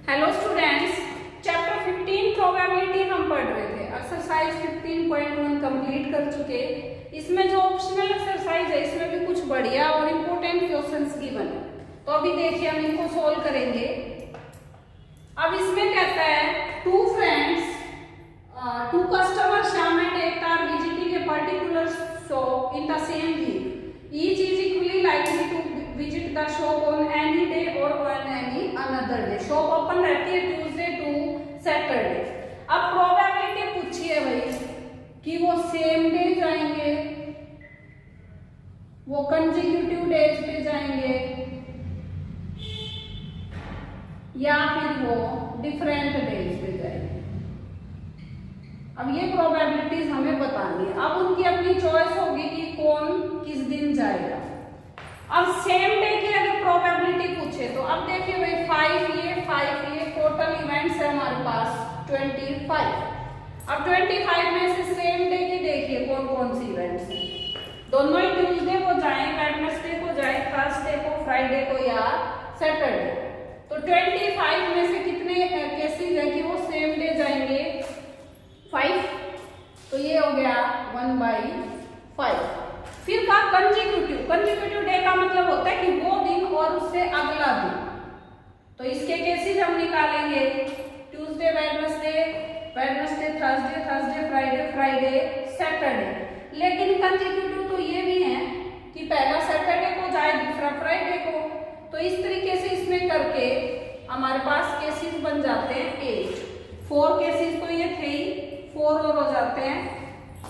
Hello students, chapter 15 probability हम पढ़ रहे थे। एक्सरसाइज 15.1 कंप्लीट कर चुके। इसमें जो ऑप्शनल एक्सरसाइज है इसमें भी कुछ बढ़िया और इम्पोर्टेंट क्वेश्चंस गिवन है, तो अभी देखिए हम इनको सोल्व करेंगे। अब इसमें कहता है two customer Shyam and Ekta are visiting a particular shop in the same week. Each is equally likely to visit the shop on any day और on any another day. Shop open रहती है ट्यूसडे टू सैटरडे। अब probability पूछी है भाई कि वो same day जाएंगे, वो कंसेक्यूटिव डेज पे जाएंगे या फिर वो डिफरेंट डेज पे जाएंगे। अब ये प्रोबेबिलिटीज हमें बतानी है। अब उनकी अपनी चॉइस होगी कि कौन किस दिन जाएगा। अब सेम डे की अगर प्रोबेबिलिटी पूछे तो अब देखिए भाई 5 ये टोटल इवेंट्स है हमारे पास 25। अब 25 में से सेम डे की देखिए कौन कौन सी इवेंट्स हैं। दोनों ही ट्यूसडे को जाए, वेडनेसडे को जाए, थर्सडे को, फ्राइडे को या सैटरडे। तो 25 में से कितने केसेस है कि वो सेम डे जाएंगे? 5। तो ये हो गया 1/5। फिर का कंसेक्यूटिव डे का मतलब होता है कि वो दिन और उससे अगला दिन। तो इसके केसेस हम निकालेंगे Tuesday Wednesday, Thursday Friday Saturday. लेकिन कंसेक्यूटिव तो ये भी है कि पहला सैटरडे को जाए, दूसरा फ्राइडे को। तो इस तरीके से इसमें करके हमारे पास केसेस बन जाते हैं 8। 4 केसेस तो ये थे ही, 4 और हो जाते हैं।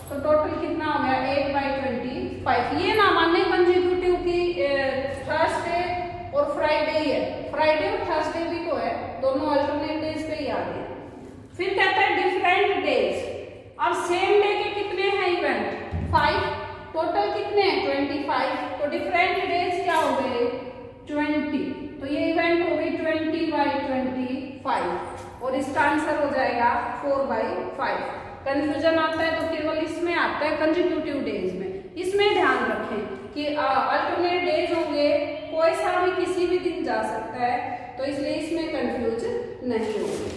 तो टोटल कितना हो गया? 8/25। ये ना माने कंसेक्यूटिव की थर्सडे और फ्राइडे ही है, फ्राइडे और थर्सडे भी तो है, दोनों अल्टरनेट डेज पे ही आ गए। फिर कहता है डिफरेंट डेज। अब सेम डे के कितने हैं इवेंट? 5। टोटल कितने हैं? 25। तो डिफरेंट डेज क्या हो गए? 20। तो ये इवेंट हो गई 20/25 और इसका आंसर हो जाएगा 4/5। कंफ्यूजन आता है तो केवल इसमें आता है कंसेक्यूटिव डेज में। इसमें ध्यान रखें कि अल्टरनेट डेज होंगे, कोई सा भी किसी भी दिन जा सकता है, तो इसलिए इसमें कंफ्यूज नहीं होंगे।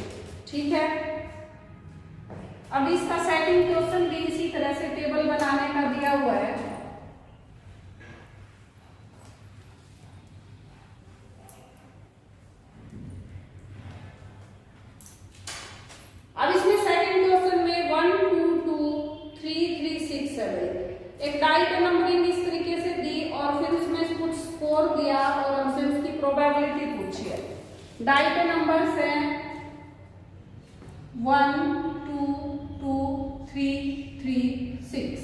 ठीक है। अब इसका सेकंड क्वेश्चन भी इसी तरह से टेबल बनाने का दिया हुआ है। अब इसमें सेकंड क्वेश्चन में 1 2 2 3 3 6 7 एक डाई पे नंबरिंग इस तरीके से दी और फिर उसमें कुछ स्कोर दिया और हमसे उसकी प्रोबेबिलिटी पूछी है। डाई पे नंबर्स हैं 1 2 2 3 3 6।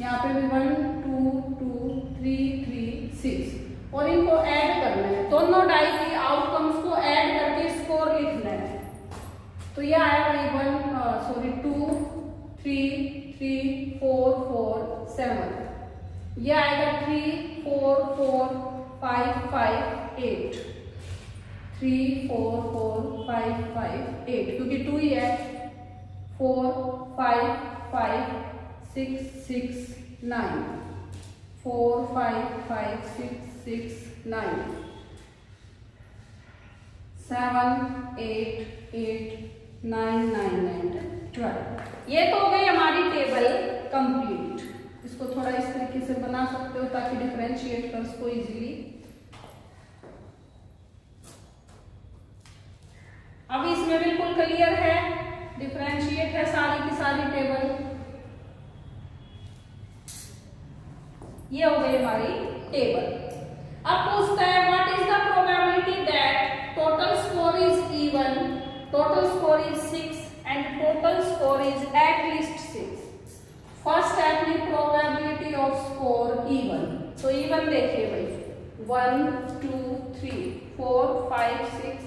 यहाँ पे भी 1 2 2 3 3 6 और इनको ऐड करना है। दोनों डाई की आउटकम्स को ऐड करके स्कोर लिखना है। तो यह आया 2 3 3 4 4 7। यह आएगा 3 4 4 5 5 8। 3 4 4 5 5 8 क्योंकि 2 ही है। 4 5 5 6 6 9। 4 5 5 6 6 9 7 8 8 9 9 9 12। ये तो हो गई हमारी टेबल कंप्लीट। इसको थोड़ा इस तरीके से बना सकते हो ताकि डिफरेंशिएट कर सको इजीली। अब इसमें बिल्कुल क्लियर है, डिफरेंशिएट है सारी की सारी टेबल। ये हो गई हमारी टेबल। अब पूछता है what is the probability that total score is even, total score is 6 and total score is at least 6. First अपनी probability of score even। तो even देखिए भाई 1 2 3 4 5 6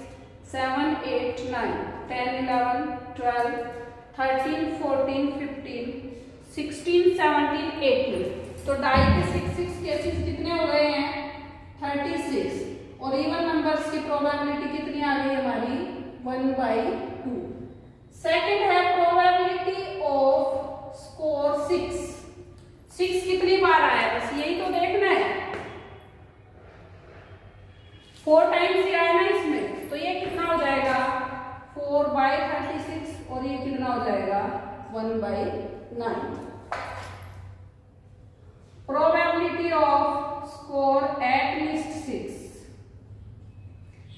7 8 9 10 11 12 13 14 15 16 17 18। तो डाई के 6 केसेस कितने हो गए हैं? 36। और इवन नंबर्स की प्रोबेबिलिटी कितनी आ गई हमारी? 1/2। सेकेंड है प्रोबेबिलिटी ऑफ स्कोर 6 कितनी बार आया? बस यही तो देखना है। 4 टाइम्स ही आया ना इसमें, तो ये कितना हो जाएगा? 1/9. Probability of score at least 6.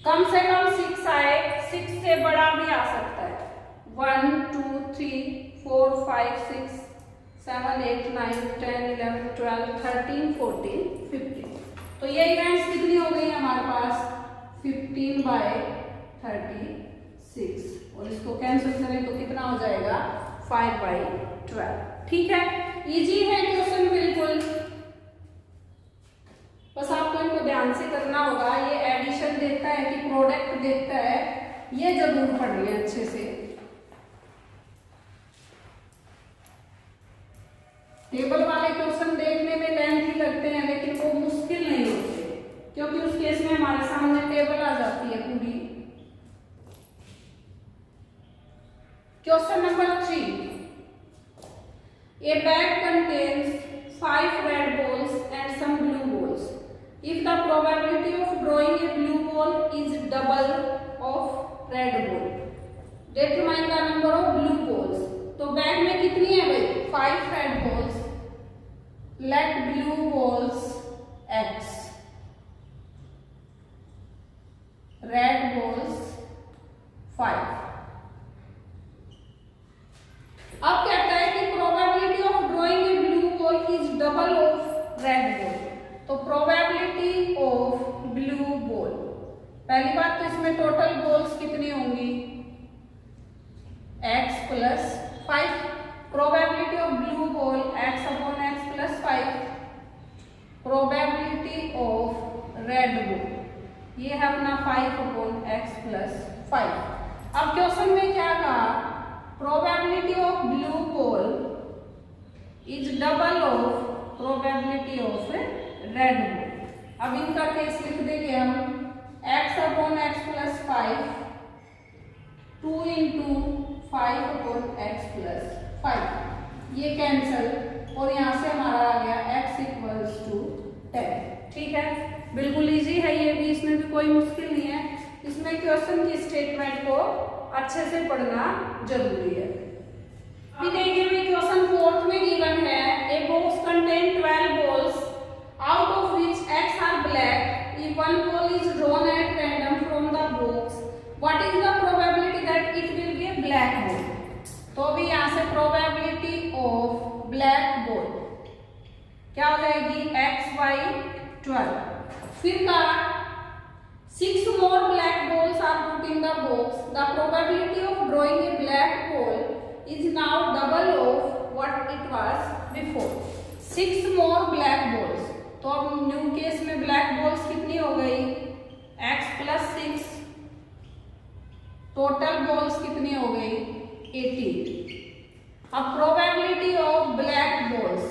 कम से कम 6 आए, 6 से बड़ा भी आ सकता है. 1 2 3 4 5 6 7 8 9 10 11 12 13 14 15. तो ये इवेंट्स कितनी हो गई हमारे पास? 15/36. और इसको कैंसिल करें तो कितना हो जाएगा? 5/12. ठीक है, इजी है क्वेश्चन बिल्कुल. बस आपको इनको ध्यान से करना होगा. ये एडिशन देता है कि प्रोडक्ट देता है, ये जरूर पढ़ लें अच्छे से. टेबल वाले क्वेश्चन देखने में लेंथी लगते हैं लेकिन वो मुश्किल नहीं होते, क्योंकि उस केस में हमारे सामने टेबल आ जाती है पूरी. Question number 3. A bag contains 5 red balls and some blue balls. If the probability of drawing a blue ball is double of red ball, determine the number of blue balls. तो bag में कितनी है भाई? 5 red balls. Let blue balls X. Red balls 5. अब कहता है कि probability of drawing a blue ball is double of red ball. तो प्रोबेबिलिटी ऑफ ब्लू बॉल, पहली बात तो इसमें टोटल बॉल्स कितनी होंगी? x + 5. Probability of blue ball x/x + 5. Probability of red ball ये है अपना 5/x + 5. अब क्वेश्चन में क्या कहा? Probability of blue ball is double of probability of red ball. अब इनका केस लिख देंगे हम. x/x + 5 2 × 5/x + 5. ये कैंसल और यहाँ से हमारा आ गया x = 10. ठीक है, बिल्कुल इजी है ये भी, इसमें भी कोई मुश्किल नहीं है. इसमें क्वेश्चन की स्टेटमेंट को अच्छे से पढ़ना जरूरी है. अभी देखिए भाई क्वेश्चन 4 में गिवन है. A box contain 12 balls out of which x are black. If one ball is drawn at random from the box, what is the probability that it will be a black ball? तो अभी यहाँ से probability of black ball क्या हो जाएगी? x/12. फिर का 6 more black balls are put in the box. The probability of drawing a black ball is now double of what it was before. 6 more black balls. तो अब new case में black balls कितनी हो गई? x + 6. Total balls कितनी हो गई? 18. अब probability of black balls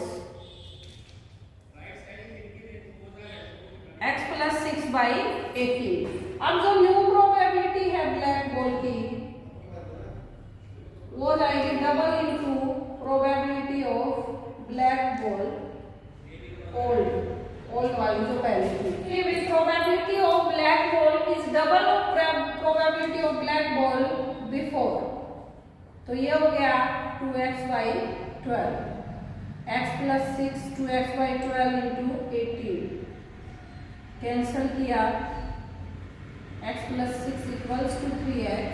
x + 6/18. अब जो न्यू प्रोबेबिलिटी है ब्लैक बॉल की वो हो जाएगी double into probability of black ball old वाली जो पहले थी. Probability of black ball is double of probability of black ball before. तो ये हो गया 2x/12. x + 6 2x/12 × 18. कैंसल किया. x + 6 = 3x.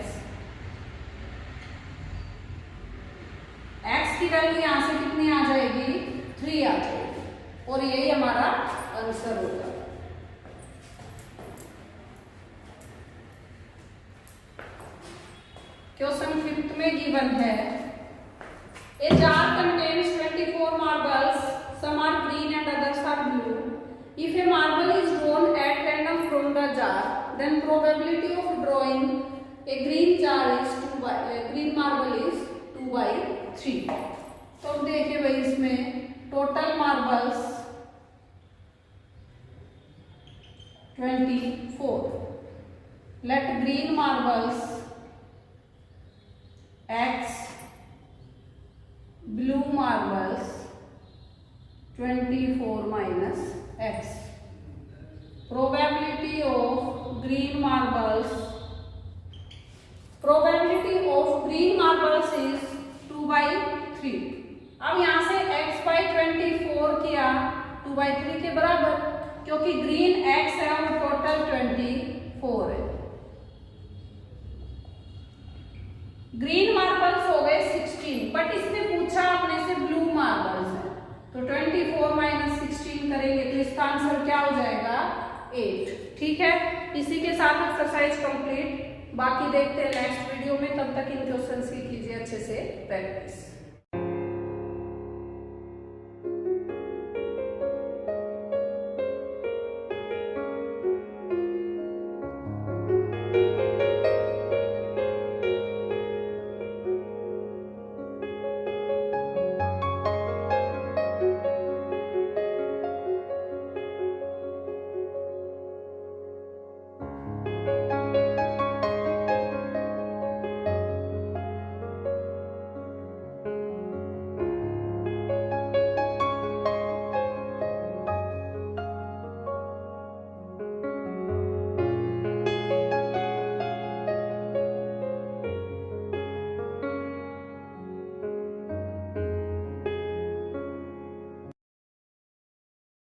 x की वैल्यू यहाँ से कितनी आ जाएगी? 3 आ जाएगी. और यही हमारा आंसर होगा. क्वेश्चन 5 में गिवन है. A jar contains 24 marbles. Some are green and others are blue. If a marble is drawn at random from the jar, then probability of drawing a green marble is 2/3. तो देखिए भाई इसमें total marbles 24. Let green marbles x, blue marbles 24 minus x. Probability of green marbles is 2/3. 3। अब यहाँ से x by 24 किया 2/3 के बराबर, क्योंकि ग्रीन x है और टोटल 24 है। ग्रीन मार्बल्स हो गए 16, बट इसने पूछा अपने से ब्लू मार्बल्स है, तो 24 माइनस 16 करेंगे तो इसका आंसर क्या हो जाएगा 8। ठीक है, इसी के साथ एक्सरसाइज कंप्लीट। बाकी देखते हैं नेक्स्ट वीडियो में, तब तक इन क्वेश्चंस की कीजिए अच्छे से प्रैक्टिस।